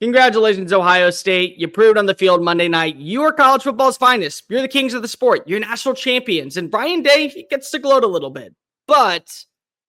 Congratulations, Ohio State. You proved on the field Monday night. You are college football's finest. You're the kings of the sport. You're national champions. And Brian Day, he gets to gloat a little bit. But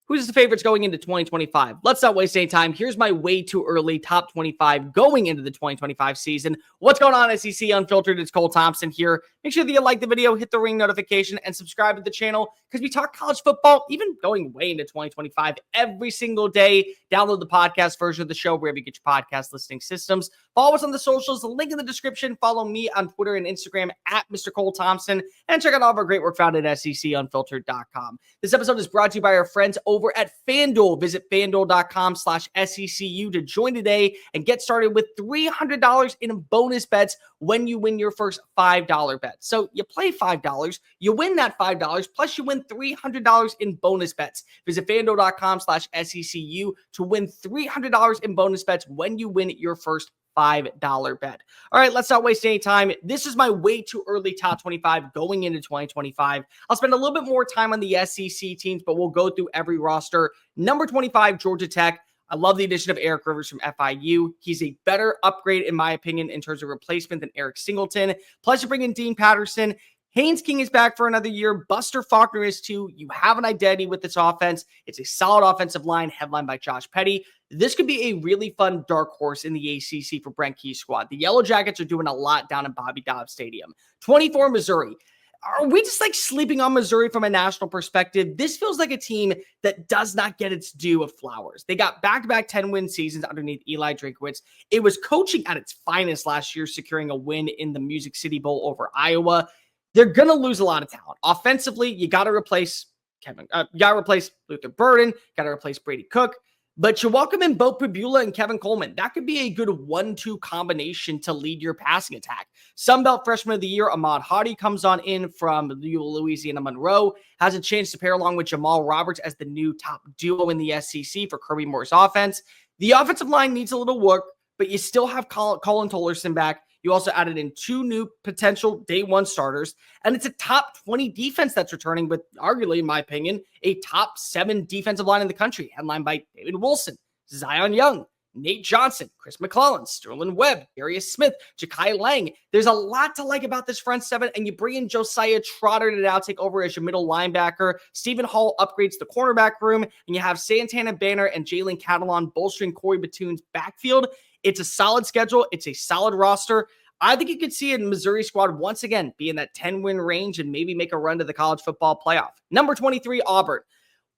who's the favorites going into 2025? Let's not waste any time. Here's my way too early top 25 going into the 2025 season. What's going on, SEC Unfiltered? It's Cole Thompson here. Make sure that you like the video, hit the ring notification, and subscribe to the channel because we talk college football, even going way into 2025 every single day. Download the podcast version of the show wherever you get your podcast listening systems. Follow us on the socials, the link in the description. Follow me on Twitter and Instagram at Mr. Cole Thompson, and check out all of our great work found at SECUnfiltered.com. This episode is brought to you by our friends over at Fanduel. Visit fanduel.com/SECU to join today and get started with $300 in bonus bets when you win your first $5 bet. So you play $5, you win that $5, plus you win $300 in bonus bets. Visit fanduel.com/SECU to win $300 in bonus bets when you win your first $5 bet. All right, let's not waste any time. This is my way too early top 25 going into 2025. I'll spend a little bit more time on the SEC teams, but we'll go through every roster. Number 25, Georgia Tech. I love the addition of Eric Rivers from FIU. He's a better upgrade, in my opinion, in terms of replacement than Eric Singleton. Plus, you bring in Dean Patterson. Haynes King is back for another year. Buster Faulkner is too. You have an identity with this offense. It's a solid offensive line headlined by Josh Petty. This could be a really fun dark horse in the ACC for Brent Key's squad. The Yellow Jackets are doing a lot down in Bobby Dobbs Stadium. 24, Missouri. Are we just like sleeping on Missouri from a national perspective? This feels like a team that does not get its due of flowers. They got back-to-back 10-win seasons underneath Eli Drinkwitz. It was coaching at its finest last year, securing a win in the Music City Bowl over Iowa. They're going to lose a lot of talent. Offensively, you got to replace Luther Burden, got to replace Brady Cook. But you welcome in Bo Pabula and Kevin Coleman. That could be a good 1-2 combination to lead your passing attack. Sunbelt Freshman of the Year, Ahmad Hadi, comes on in from Louisiana Monroe. Has a chance to pair along with Jamal Roberts as the new top duo in the SEC for Kirby Moore's offense. The offensive line needs a little work, but you still have Colin Tollerson back. You also added in 2 new potential day one starters, and it's a top 20 defense that's returning with, arguably, in my opinion, a top 7 defensive line in the country, headlined by David Wilson, Zion Young, Nate Johnson, Chris McClellan, Sterling Webb, Darius Smith, Ja'Kai Lang. There's a lot to like about this front 7, and you bring in Josiah Trotter to now take over as your middle linebacker. Stephen Hall upgrades the cornerback room, and you have Santana Banner and Jalen Catalon bolstering Corey Batoon's backfield. It's a solid schedule. It's a solid roster. I think you could see a Missouri squad once again be in that 10-win range and maybe make a run to the college football playoff. Number 23, Auburn.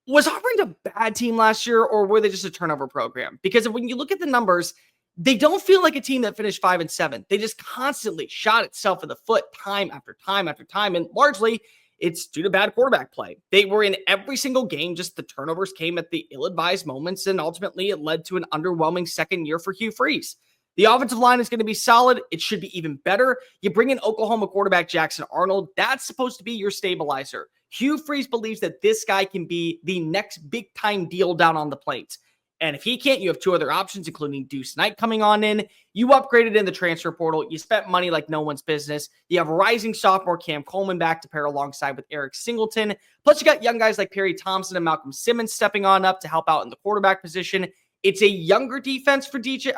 Was Auburn a bad team last year, or were they just a turnover program? Because when you look at the numbers, they don't feel like a team that finished 5-7. They just constantly shot itself in the foot time after time after time, and largely it's due to bad quarterback play. They were in every single game, just the turnovers came at the ill-advised moments, and ultimately it led to an underwhelming second year for Hugh Freeze. The offensive line is going to be solid. It should be even better. You bring in Oklahoma quarterback Jackson Arnold. That's supposed to be your stabilizer. Hugh Freeze believes that this guy can be the next big-time deal down on the plains. And if he can't, you have 2 other options, including Deuce Knight coming on in. You upgraded in the transfer portal. You spent money like no one's business. You have rising sophomore Cam Coleman back to pair alongside with Eric Singleton. Plus, you got young guys like Perry Thompson and Malcolm Simmons stepping on up to help out in the quarterback position. It's a younger defense for DJ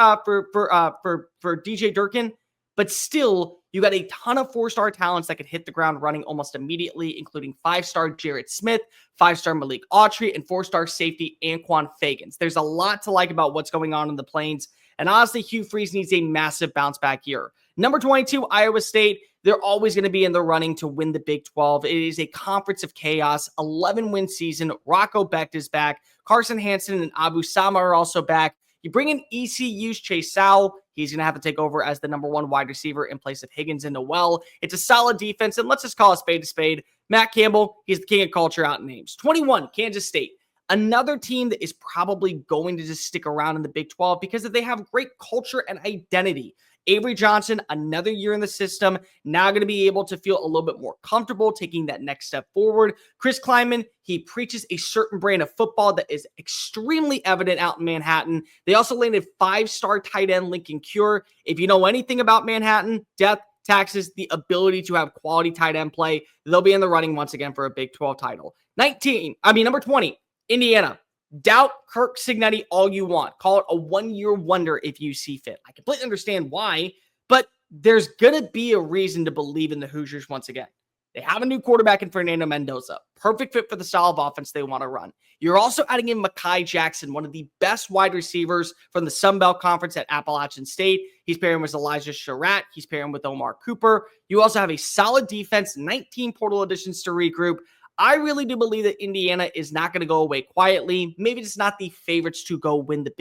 Durkin, but still, you got a ton of 4-star talents that could hit the ground running almost immediately, including 5-star Jarrett Smith, 5-star Malik Autry, and 4-star safety Anquan Fagans. There's a lot to like about what's going on in the Plains, and honestly, Hugh Freeze needs a massive bounce-back year. Number 22, Iowa State. They're always going to be in the running to win the Big 12. It is a conference of chaos, 11-win season. Rocco Becht is back. Carson Hansen and Abu Sama are also back. You bring in ECU's Chase Sowell. He's going to have to take over as the number 1 wide receiver in place of Higgins and Noel. It's a solid defense, and let's just call a spade. Matt Campbell, he's the king of culture out in names. 21, Kansas State. Another team that is probably going to just stick around in the Big 12 because they have great culture and identity. Avery Johnson, another year in the system, now going to be able to feel a little bit more comfortable taking that next step forward. Chris Klieman, he preaches a certain brand of football that is extremely evident out in Manhattan. They also landed 5-star tight end Lincoln Cure. If you know anything about Manhattan, death, taxes, the ability to have quality tight end play, they'll be in the running once again for a Big 12 title. Number 20, Indiana. Doubt Kirk Cignetti all you want. Call it a one-year wonder if you see fit. I completely understand why, but there's going to be a reason to believe in the Hoosiers once again. They have a new quarterback in Fernando Mendoza. Perfect fit for the style of offense they want to run. You're also adding in Mekhi Jackson, one of the best wide receivers from the Sun Belt Conference at Appalachian State. He's pairing with Elijah Surratt. He's pairing with Omar Cooper. You also have a solid defense, 19 portal additions to regroup. I really do believe that Indiana is not going to go away quietly. Maybe it's not the favorites to go win the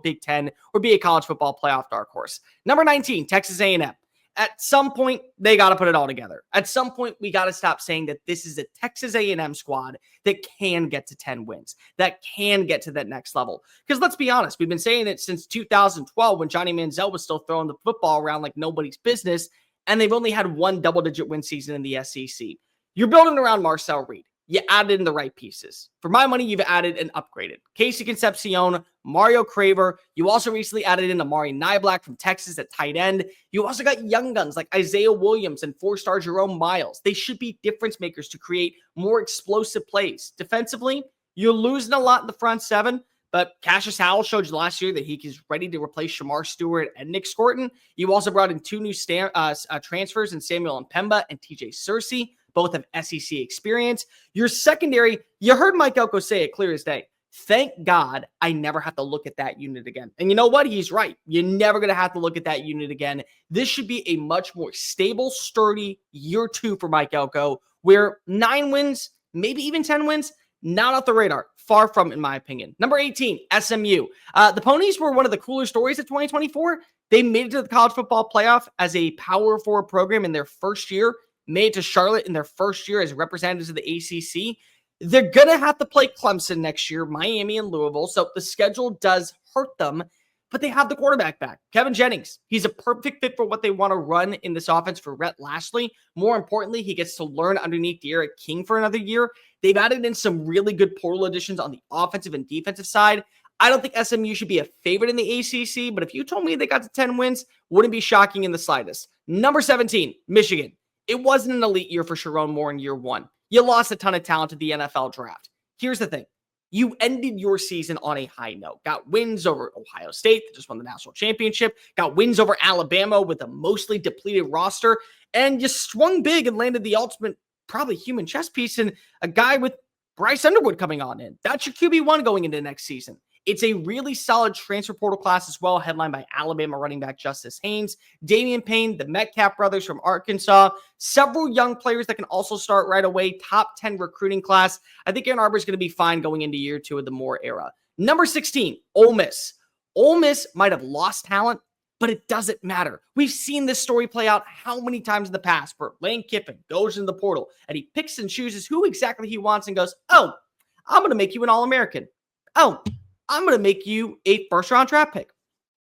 Big Ten or be a college football playoff dark horse. Number 19, Texas A&M. At some point, they got to put it all together. At some point, we got to stop saying that this is a Texas A&M squad that can get to 10 wins, that can get to that next level. Because let's be honest, we've been saying it since 2012 when Johnny Manziel was still throwing the football around like nobody's business, and they've only had one double-digit win season in the SEC. You're building around Marcel Reed. You added in the right pieces. For my money, you've added and upgraded Casey Concepcion, Mario Craver. You also recently added in Amari Niblack from Texas at tight end. You also got young guns like Isaiah Williams and four-star Jerome Miles. They should be difference makers to create more explosive plays. Defensively, you're losing a lot in the front seven, but Cassius Howell showed you last year that he is ready to replace Shamar Stewart and Nick Scorton. You also brought in two new transfers in Samuel Mpemba and TJ Searcy. Both have SEC experience. Your secondary, you heard Mike Elko say it clear as day. Thank God I never have to look at that unit again. And you know what? He's right. You're never going to have to look at that unit again. This should be a much more stable, sturdy year two for Mike Elko, where 9 wins, maybe even 10 wins, not off the radar. Far from, in my opinion. Number 18, SMU. The Ponies were one of the cooler stories of 2024. They made it to the college football playoff as a Power 4 program in their first year. Made it to Charlotte in their first year as representatives of the ACC. They're going to have to play Clemson next year, Miami and Louisville, so the schedule does hurt them, but they have the quarterback back. Kevin Jennings, he's a perfect fit for what they want to run in this offense for Rhett Lashley. More importantly, he gets to learn underneath De'Ara King for another year. They've added in some really good portal additions on the offensive and defensive side. I don't think SMU should be a favorite in the ACC, but if you told me they got to 10 wins, wouldn't be shocking in the slightest. Number 17, Michigan. It wasn't an elite year for Sharon Moore in year one. You lost a ton of talent to the NFL draft. Here's the thing. You ended your season on a high note. Got wins over Ohio State that just won the national championship. Got wins over Alabama with a mostly depleted roster. And you swung big and landed the ultimate, probably human chess piece in a guy with Bryce Underwood coming on in. That's your QB1 going into next season. It's a really solid transfer portal class as well, headlined by Alabama running back Justice Haynes, Damian Payne, the Metcalf brothers from Arkansas, several young players that can also start right away, top 10 recruiting class. I think Ann Arbor is going to be fine going into year two of the Moore era. Number 16, Ole Miss. Ole Miss might have lost talent, but it doesn't matter. We've seen this story play out how many times in the past where Lane Kiffin goes in the portal and he picks and chooses who exactly he wants and goes, oh, I'm going to make you an All-American. Oh, I'm going to make you a first-round draft pick.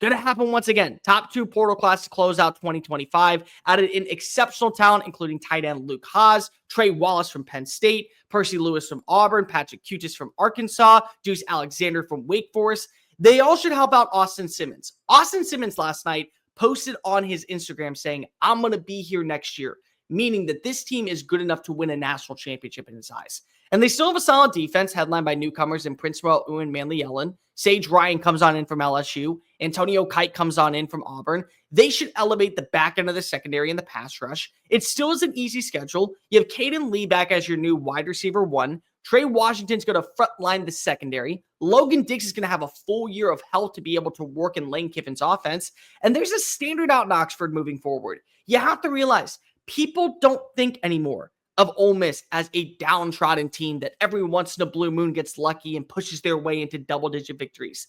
Going to happen once again. Top 2 portal class to close out 2025. Added in exceptional talent, including tight end Luke Haas, Trey Wallace from Penn State, Percy Lewis from Auburn, Patrick Cutis from Arkansas, Deuce Alexander from Wake Forest. They all should help out Austin Simmons. Austin Simmons last night posted on his Instagram saying, I'm going to be here next year, meaning that this team is good enough to win a national championship in his eyes. And they still have a solid defense headlined by newcomers in Princewell Ewan Manley Ellen. Sage Ryan comes on in from LSU. Antonio Kite comes on in from Auburn. They should elevate the back end of the secondary and the pass rush. It still is an easy schedule. You have Caden Lee back as your new wide receiver 1. Trey Washington's going to frontline the secondary. Logan Diggs is going to have a full year of health to be able to work in Lane Kiffin's offense. And there's a standard out in Oxford moving forward. You have to realize people don't think anymore of Ole Miss as a downtrodden team that every once in a blue moon gets lucky and pushes their way into double-digit victories.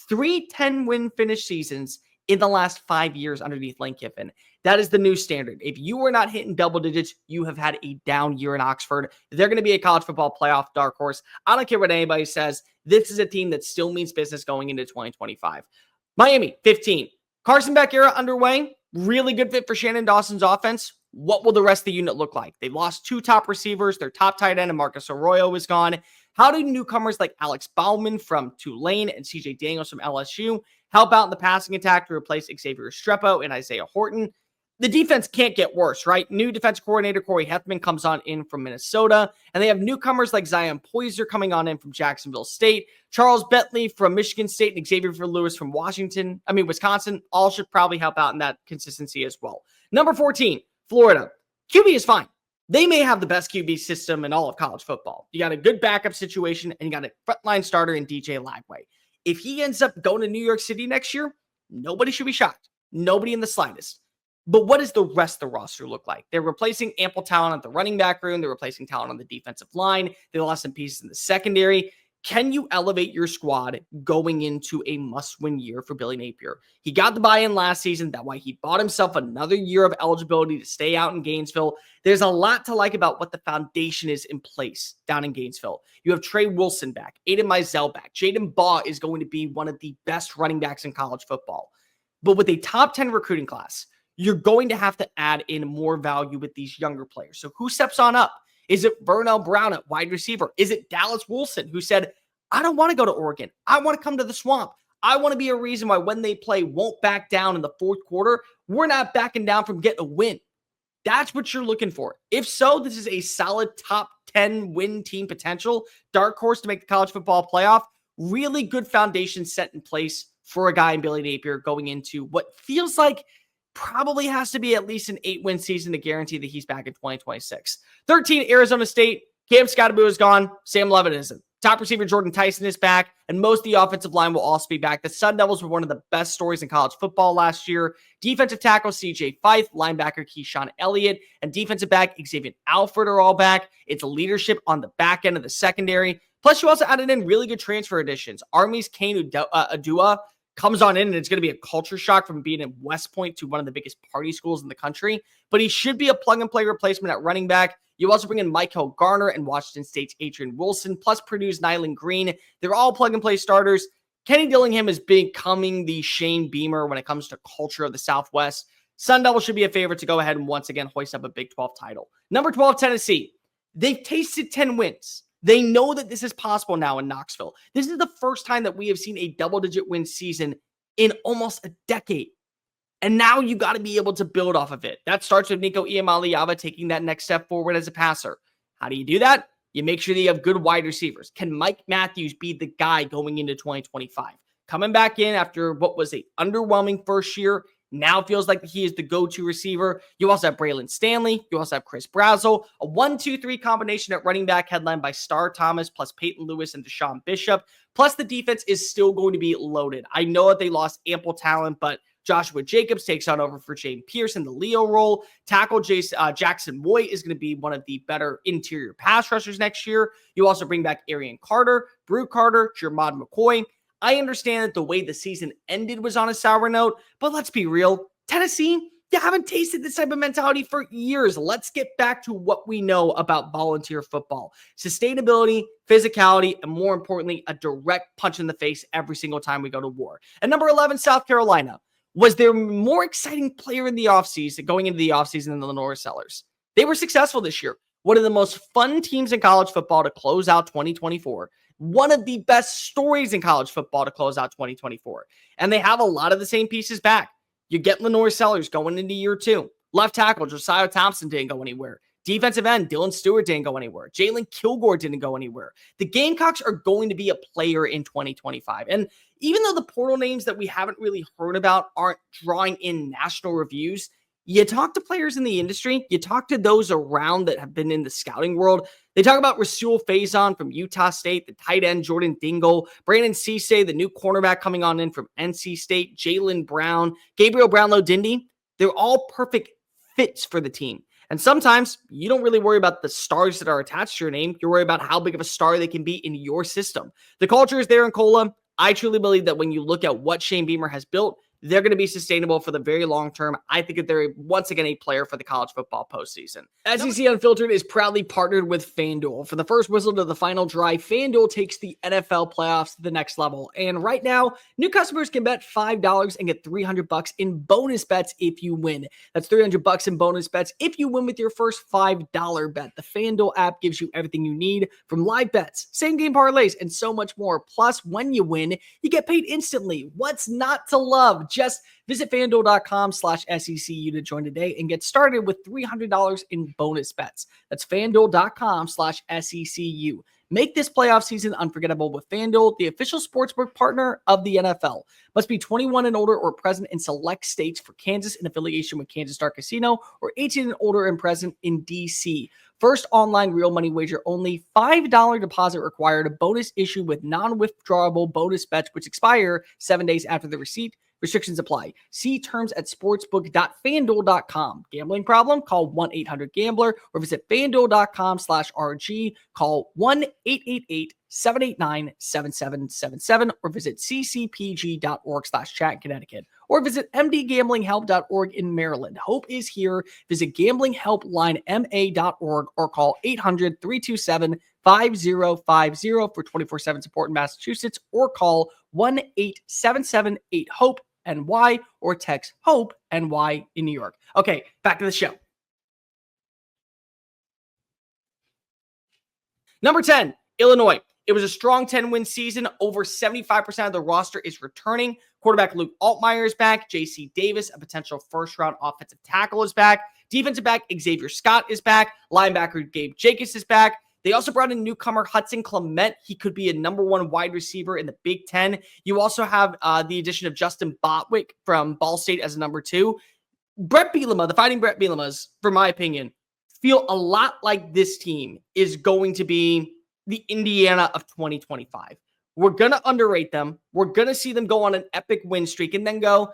3 10-win finish seasons in the last 5 years underneath Lane Kiffin. That is the new standard. If you are not hitting double digits, you have had a down year in Oxford. They're going to be a college football playoff dark horse. I don't care what anybody says. This is a team that still means business going into 2025. Miami, 15. Carson Beck era underway. Really good fit for Shannon Dawson's offense. What will the rest of the unit look like? They lost 2 top receivers. Their top tight end and Marcus Arroyo is gone. How do newcomers like Alex Bauman from Tulane and CJ Daniels from LSU help out in the passing attack to replace Xavier Estrepo and Isaiah Horton? the defense can't get worse, right? New defensive coordinator Corey Heffman comes on in from Minnesota, and they have newcomers like Zion Poyser coming on in from Jacksonville State, Charles Bentley from Michigan State, and Xavier Lewis from Wisconsin. All should probably help out in that consistency as well. Number 14, Florida. QB is fine. They may have the best QB system in all of college football. You got a good backup situation, and you got a frontline starter in DJ Lagway. If he ends up going to New York City next year, nobody should be shocked. Nobody in the slightest. But what does the rest of the roster look like? They're replacing ample talent at the running back room. They're replacing talent on the defensive line. They lost some pieces in the secondary. Can you elevate your squad going into a must-win year for Billy Napier? He got the buy-in last season. That's why he bought himself another year of eligibility to stay out in Gainesville. There's a lot to like about what the foundation is in place down in Gainesville. You have Trey Wilson back, Aiden Mizell back. Jaden Baugh is going to be one of the best running backs in college football. But with a top 10 recruiting class, you're going to have to add in more value with these younger players. So who steps on up? Is it Vernell Brown at wide receiver? Is it Dallas Wilson who said, I don't want to go to Oregon. I want to come to the swamp. I want to be a reason why when they play won't back down in the fourth quarter. We're not backing down from getting a win. That's what you're looking for. If so, this is a solid top 10 win team potential. Dark horse to make the college football playoff. Really good foundation set in place for a guy in Billy Napier going into what feels like probably has to be at least an 8-win season to guarantee that he's back in 2026. 13, Arizona State. Cam Scottaboo is gone. Sam Levitt isn't. Top receiver Jordan Tyson is back, and most of the offensive line will also be back. The Sun Devils were one of the best stories in college football last year. Defensive tackle CJ Fife, linebacker Keyshawn Elliott, and defensive back Xavier Alford are all back. It's leadership on the back end of the secondary. Plus, you also added in really good transfer additions. Army's Kane Adua comes on in, and it's going to be a culture shock from being in West Point to one of the biggest party schools in the country. But he should be a plug-and-play replacement at running back. You also bring in Michael Garner and Washington State's Adrian Wilson, plus Purdue's Nyland Green. They're all plug-and-play starters. Kenny Dillingham is becoming the Shane Beamer when it comes to culture of the Southwest. Sun Devils should be a favorite to go ahead and once again hoist up a Big 12 title. Number 12, Tennessee. They've tasted 10 wins. They know that this is possible now in Knoxville. This is the first time that we have seen a double-digit win season in almost a decade. And now you got to be able to build off of it. That starts with Nico Iamaleava taking that next step forward as a passer. How do you do that? You make sure that you have good wide receivers. Can Mike Matthews be the guy going into 2025? Coming back in after what was an underwhelming first year, now feels like he is the go-to receiver. You also have Braylon Stanley. You also have Chris Brazzell. A 1-2-3 combination at running back headlined by Star Thomas plus Peyton Lewis and Deshaun Bishop. Plus the defense is still going to be loaded. I know that they lost ample talent, but Joshua Jacobs takes on over for Jane Pierce in the Leo role. Tackle Jackson Moy is going to be one of the better interior pass rushers next year. You also bring back Arian Carter, Brew Carter, Jermod McCoy. I understand that the way the season ended was on a sour note, but let's be real. Tennessee, you haven't tasted this type of mentality for years. Let's get back to what we know about volunteer football. Sustainability, physicality, and more importantly, a direct punch in the face every single time we go to war. And number 11, South Carolina. Was there more exciting player in the offseason, going into the offseason than the Lenore Sellers? They were successful this year. One of the most fun teams in college football to close out 2024. One of the best stories in college football to close out 2024. And they have a lot of the same pieces back. You get Lenore Sellers going into year 2. Left tackle, Josiah Thompson didn't go anywhere. Defensive end, Dylan Stewart didn't go anywhere. Jalen Kilgore didn't go anywhere. The Gamecocks are going to be a player in 2025. And even though the portal names that we haven't really heard about aren't drawing in national reviews, you talk to players in the industry, you talk to those around that have been in the scouting world. They talk about Rasul Faison from Utah State, the tight end Jordan Dingle, Brandon Cisse, the new cornerback coming on in from NC State, Jalen Brown, Gabriel Brownlow-Dindy. They're all perfect fits for the team. And sometimes you don't really worry about the stars that are attached to your name. You worry about how big of a star they can be in your system. The culture is there in Cola. I truly believe that when you look at what Shane Beamer has built, they're going to be sustainable for the very long term. I think that they're once again a player for the college football postseason. SEC Unfiltered is proudly partnered with Fanduel. For the first whistle to the final drive, Fanduel takes the NFL playoffs to the next level. And right now, new customers can bet $5 and get $300 in bonus bets if you win. That's $300 in bonus bets if you win with your first $5 bet. The Fanduel app gives you everything you need, from live bets, same game parlays, and so much more. Plus, when you win, you get paid instantly. What's not to love? Just visit fanduel.com/SECU to join today and get started with $300 in bonus bets. That's fanduel.com/SECU. Make this playoff season unforgettable with FanDuel, the official sportsbook partner of the NFL. Must be 21 and older or present in select states for Kansas in affiliation with Kansas Star Casino, or 18 and older and present in D.C. First online real money wager only. $5 deposit required. A bonus issued with non-withdrawable bonus bets which expire 7 days after the receipt. Restrictions apply. See terms at sportsbook.fanduel.com. Gambling problem? Call 1-800-GAMBLER or visit fanduel.com/RG. Call 1-888-789-7777 or visit ccpg.org/chat in Connecticut or visit mdgamblinghelp.org in Maryland. Hope is here. Visit gamblinghelplinema.org or call 800-327-5050 for 24/7 support in Massachusetts or call 1-877-8-HOPE NY or text HOPE NY in New York. Okay, back to the show. Number 10, Illinois. It was a strong 10-win season. Over 75% of the roster is returning. Quarterback Luke Altmaier is back. J.C. Davis, a potential first-round offensive tackle, is back. Defensive back Xavier Scott is back. Linebacker Gabe Jacobs is back. They also brought in newcomer Hudson Clement. He could be a number one wide receiver in the Big Ten. You also have the addition of Justin Botwick from Ball State as a number 2. Brett Bielema, the Fighting Brett Bielemas, for my opinion, feel a lot like this team is going to be the Indiana of 2025. We're going to underrate them. We're going to see them go on an epic win streak and then go,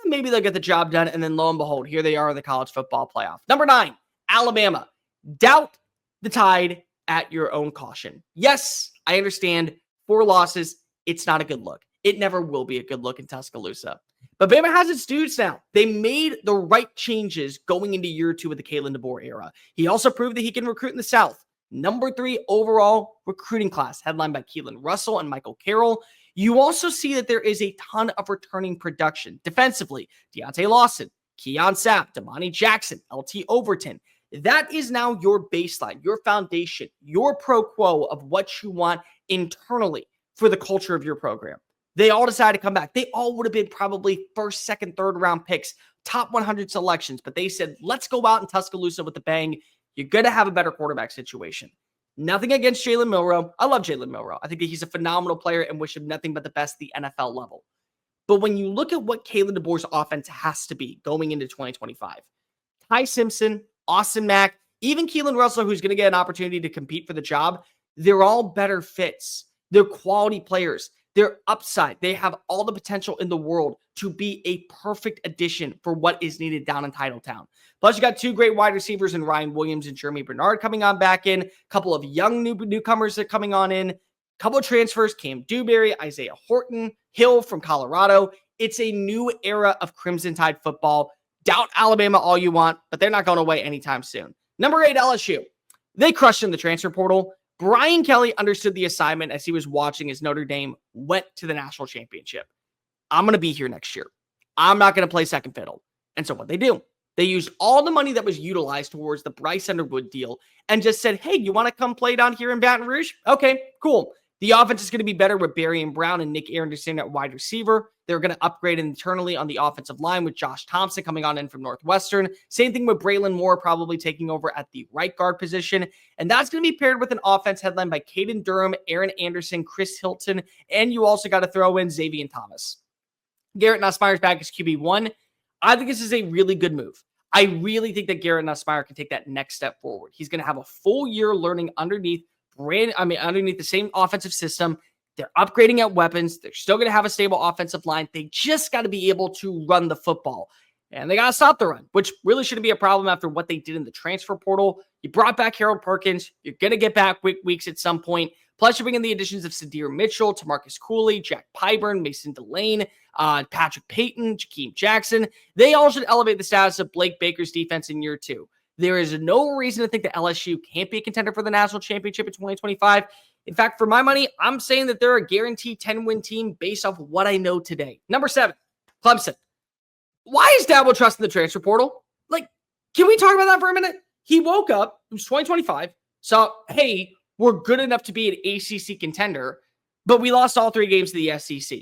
maybe they'll get the job done. And then lo and behold, here they are in the college football playoff. Number 9, Alabama. Doubt the Tide at your own caution. Yes, I understand 4 losses. It's not a good look. It never will be a good look in Tuscaloosa. But Bama has its dudes now. They made the right changes going into year 2 of the Kalen DeBoer era. He also proved that he can recruit in the South. Number 3 overall recruiting class, headlined by Keelan Russell and Michael Carroll. You also see that there is a ton of returning production. Defensively, Deontay Lawson, Keon Sapp, Damani Jackson, LT Overton. That is now your baseline, your foundation, your pro quo of what you want internally for the culture of your program. They all decided to come back. They all would have been probably first, second, third round picks, top 100 selections. But they said, let's go out in Tuscaloosa with a bang. You're going to have a better quarterback situation. Nothing against Jalen Milroe. I love Jalen Milroe. I think that he's a phenomenal player and wish him nothing but the best at the NFL level. But when you look at what Kalen DeBoer's offense has to be going into 2025, Ty Simpson, Austin Mack, even Keelan Russell, who's going to get an opportunity to compete for the job, they're all better fits. They're quality players. They're upside. They have all the potential in the world to be a perfect addition for what is needed down in Titletown. Plus, you got 2 great wide receivers in Ryan Williams and Jeremy Bernard coming on back in. A couple of young newcomers that are coming on in. A couple of transfers, Cam Dewberry, Isaiah Horton, Hill from Colorado. It's a new era of Crimson Tide football. Doubt Alabama all you want, but they're not going away anytime soon. Number 8, LSU. They crushed in the transfer portal. Brian Kelly understood the assignment as he was watching as Notre Dame went to the national championship. I'm going to be here next year. I'm not going to play second fiddle. And so what they do, they used all the money that was utilized towards the Bryce Underwood deal and just said, hey, you want to come play down here in Baton Rouge? Okay, cool. The offense is going to be better with Barry and Brown and Nick Anderson at wide receiver. They're going to upgrade internally on the offensive line with Josh Thompson coming on in from Northwestern. Same thing with Braylon Moore probably taking over at the right guard position. And that's going to be paired with an offense headlined by Caden Durham, Aaron Anderson, Chris Hilton, and you also got to throw in Xavier Thomas. Garrett Nussmeier's back as QB1. I think this is a really good move. I really think that Garrett Nussmeier can take that next step forward. He's going to have a full year learning underneath the same offensive system. They're upgrading at weapons. They're still going to have a stable offensive line. They just got to be able to run the football. And they got to stop the run, which really shouldn't be a problem after what they did in the transfer portal. You brought back Harold Perkins. You're going to get back weeks at some point. Plus, you bring in the additions of Sadir Mitchell, Tamarcus Cooley, Jack Pyburn, Mason Delane, Patrick Payton, Jakeem Jackson. They all should elevate the status of Blake Baker's defense in year 2. There is no reason to think that LSU can't be a contender for the national championship in 2025. In fact, for my money, I'm saying that they're a guaranteed 10-win team based off of what I know today. Number 7, Clemson. Why is Dabo trusting the transfer portal? Can we talk about that for a minute? He woke up, it was 2025, so, hey, we're good enough to be an ACC contender, but we lost all 3 games to the SEC.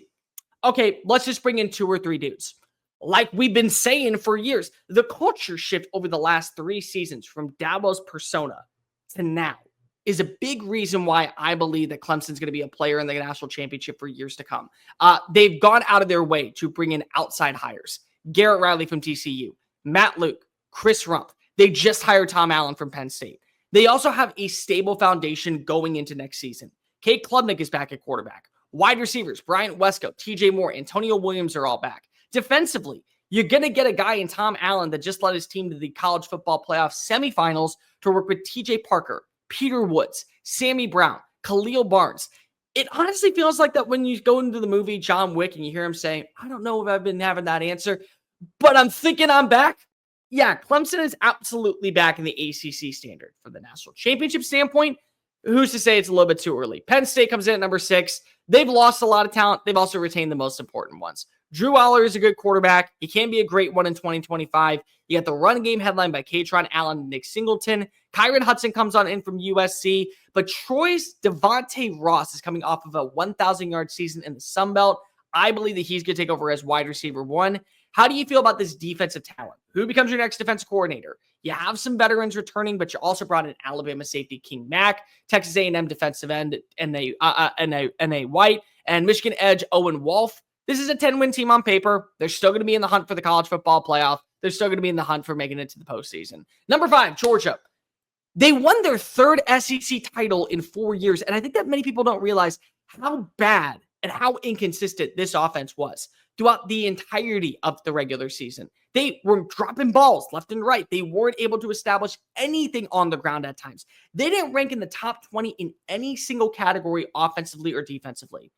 Okay, let's just bring in 2 or 3 dudes. Like we've been saying for years, the culture shift over the last 3 seasons from Dabo's persona to now is a big reason why I believe that Clemson's going to be a player in the national championship for years to come. They've gone out of their way to bring in outside hires. Garrett Riley from TCU, Matt Luke, Chris Rumpf. They just hired Tom Allen from Penn State. They also have a stable foundation going into next season. Kate Klubnik is back at quarterback. Wide receivers, Bryant Wesco, TJ Moore, Antonio Williams are all back. Defensively, you're going to get a guy in Tom Allen that just led his team to the college football playoff semifinals to work with TJ Parker, Peter Woods, Sammy Brown, Khalil Barnes. It honestly feels like that when you go into the movie John Wick and you hear him saying, I don't know if I've been having that answer, but I'm thinking I'm back. Yeah, Clemson is absolutely back in the ACC standard. For the national championship standpoint, who's to say it's a little bit too early? Penn State comes in at number 6. They've lost a lot of talent. They've also retained the most important ones. Drew Aller is a good quarterback. He can be a great one in 2025. You got the run game headlined by Katron Allen and Nick Singleton. Kyron Hudson comes on in from USC. But Troy's Devontae Ross is coming off of a 1,000-yard season in the Sun Belt. I believe that he's going to take over as wide receiver 1. How do you feel about this defensive talent? Who becomes your next defensive coordinator? You have some veterans returning, but you also brought in Alabama safety King Mack, Texas A&M defensive end N.A. White, and Michigan edge Owen Wolf. This is a 10-win team on paper. They're still going to be in the hunt for the college football playoff. They're still going to be in the hunt for making it to the postseason. Number 5, Georgia. They won their 3rd SEC title in 4 years, and I think that many people don't realize how bad and how inconsistent this offense was throughout the entirety of the regular season. They were dropping balls left and right. They weren't able to establish anything on the ground at times. They didn't rank in the top 20 in any single category offensively or defensively.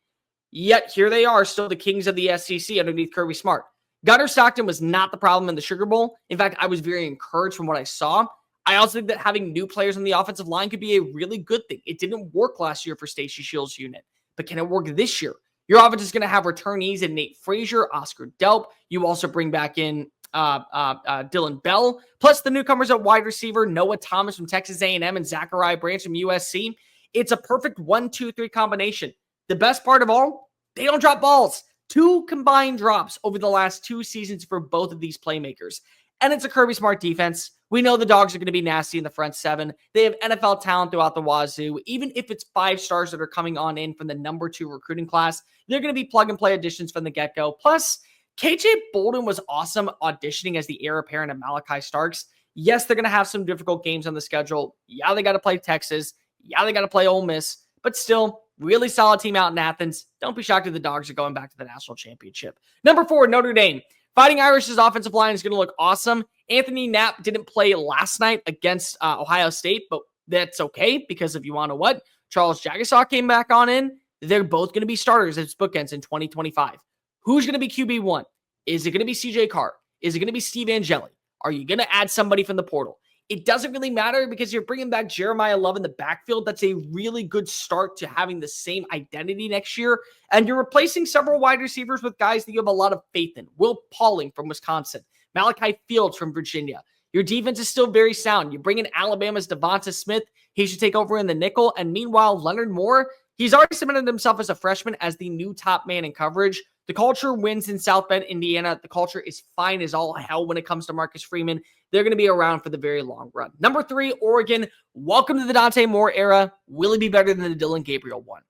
Yet here they are, still the kings of the SEC underneath Kirby Smart. Gunnar Stockton was not the problem in the Sugar Bowl. In fact, I was very encouraged from what I saw. I also think that having new players on the offensive line could be a really good thing. It didn't work last year for Stacey Shields' unit, but can it work this year? Your offense is going to have returnees in Nate Frazier, Oscar Delp. You also bring back in Dylan Bell, plus the newcomers at wide receiver, Noah Thomas from Texas A&M and Zachariah Branch from USC. It's a perfect 1-2-3 combination. The best part of all, they don't drop balls. 2 combined drops over the last 2 seasons for both of these playmakers. And it's a Kirby Smart defense. We know the Dogs are going to be nasty in the front 7. They have NFL talent throughout the wazoo. Even if it's 5 stars that are coming on in from the number 2 recruiting class, they're going to be plug-and-play additions from the get-go. Plus, KJ Bolden was awesome auditioning as the heir apparent of Malachi Starks. Yes, they're going to have some difficult games on the schedule. Yeah, they got to play Texas. Yeah, they got to play Ole Miss. But still, really solid team out in Athens. Don't be shocked if the Dogs are going back to the national championship. Number 4, Notre Dame. Fighting Irish's offensive line is going to look awesome. Anthony Knapp didn't play last night against Ohio State, but that's okay because if you want to what? Charles Jagasaw came back on in. They're both going to be starters as bookends in 2025. Who's going to be QB1? Is it going to be CJ Carr? Is it going to be Steve Angeli? Are you going to add somebody from the portal? It doesn't really matter because you're bringing back Jeremiah Love in the backfield. That's a really good start to having the same identity next year. And you're replacing several wide receivers with guys that you have a lot of faith in. Will Pauling from Wisconsin. Malachi Fields from Virginia. Your defense is still very sound. You bring in Alabama's Devonta Smith. He should take over in the nickel. And meanwhile, Leonard Moore, he's already cemented himself as a freshman as the new top man in coverage. The culture wins in South Bend, Indiana. The culture is fine as all hell when it comes to Marcus Freeman. They're going to be around for the very long run. Number 3, Oregon. Welcome to the Dante Moore era. Will he be better than the Dylan Gabriel one?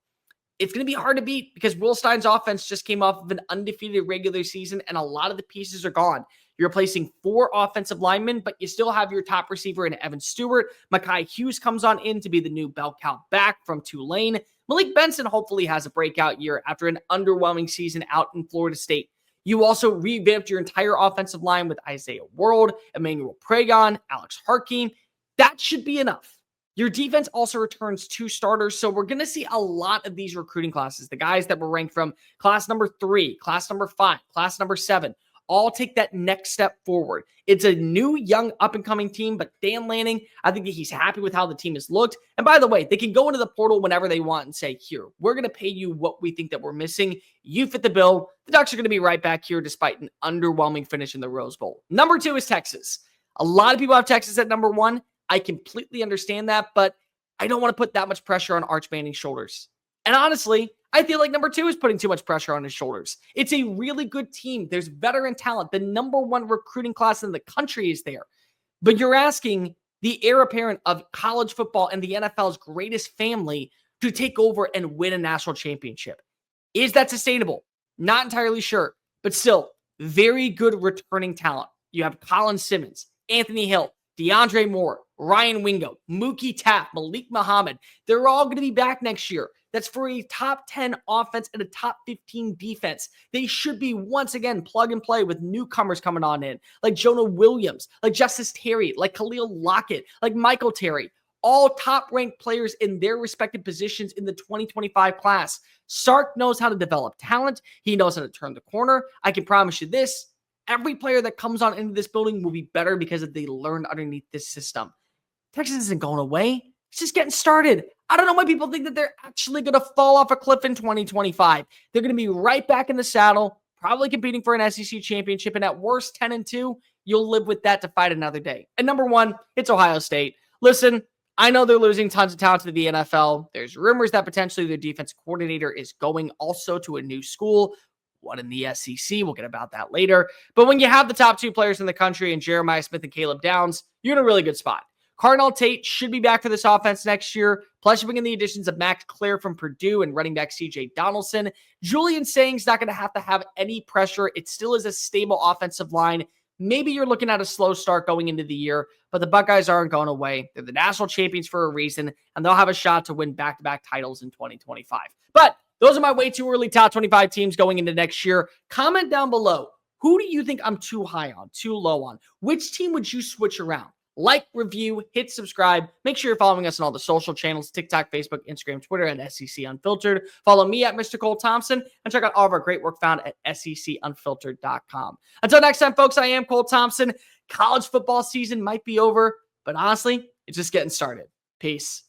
It's going to be hard to beat because Will Stein's offense just came off of an undefeated regular season, and a lot of the pieces are gone. You're replacing 4 offensive linemen, but you still have your top receiver in Evan Stewart. Mekhi Hughes comes on in to be the new bell cow back from Tulane. Malik Benson hopefully has a breakout year after an underwhelming season out in Florida State. You also revamped your entire offensive line with Isaiah World, Emmanuel Pragon, Alex Harkeem. That should be enough. Your defense also returns 2 starters, so we're going to see a lot of these recruiting classes, the guys that were ranked from class number 3, class number 5, class number 7, all take that next step forward. It's a new, young, up-and-coming team, but Dan Lanning, I think that he's happy with how the team has looked. And by the way, they can go into the portal whenever they want and say, here, we're going to pay you what we think that we're missing. You fit the bill. The Ducks are going to be right back here despite an underwhelming finish in the Rose Bowl. Number 2 is Texas. A lot of people have Texas at number 1. I completely understand that, but I don't want to put that much pressure on Arch Manning's shoulders. And honestly, I feel like number 2 is putting too much pressure on his shoulders. It's a really good team. There's veteran talent. The number 1 recruiting class in the country is there. But you're asking the heir apparent of college football and the NFL's greatest family to take over and win a national championship. Is that sustainable? Not entirely sure, but still, very good returning talent. You have Colin Simmons, Anthony Hill, DeAndre Moore, Ryan Wingo, Mookie Tapp, Malik Muhammad. They're all going to be back next year. That's for a top 10 offense and a top 15 defense. They should be once again plug and play with newcomers coming on in, like Jonah Williams, like Justice Terry, like Khalil Lockett, like Michael Terry. All top-ranked players in their respective positions in the 2025 class. Sark knows how to develop talent. He knows how to turn the corner. I can promise you this. Every player that comes on into this building will be better because they learned underneath this system. Texas isn't going away. It's just getting started. I don't know why people think that they're actually going to fall off a cliff in 2025. They're going to be right back in the saddle, probably competing for an SEC championship, and at worst, 10-2, you'll live with that to fight another day. And number 1, it's Ohio State. Listen, I know they're losing tons of talent to the NFL. There's rumors that potentially their defense coordinator is going also to a new school, one in the SEC. We'll get about that later. But when you have the top 2 players in the country in Jeremiah Smith and Caleb Downs, you're in a really good spot. Cardinal Tate should be back for this offense next year. Plus, you bring in the additions of Max Clare from Purdue and running back C.J. Donaldson. Julian Saying's not going to have any pressure. It still is a stable offensive line. Maybe you're looking at a slow start going into the year, but the Buckeyes aren't going away. They're the national champions for a reason, and they'll have a shot to win back-to-back titles in 2025. But those are my way too early top 25 teams going into next year. Comment down below. Who do you think I'm too high on, too low on? Which team would you switch around? Like, review, hit subscribe. Make sure you're following us on all the social channels, TikTok, Facebook, Instagram, Twitter, and SEC Unfiltered. Follow me at Mr. Cole Thompson and check out all of our great work found at secunfiltered.com. Until next time, folks, I am Cole Thompson. College football season might be over, but honestly, it's just getting started. Peace.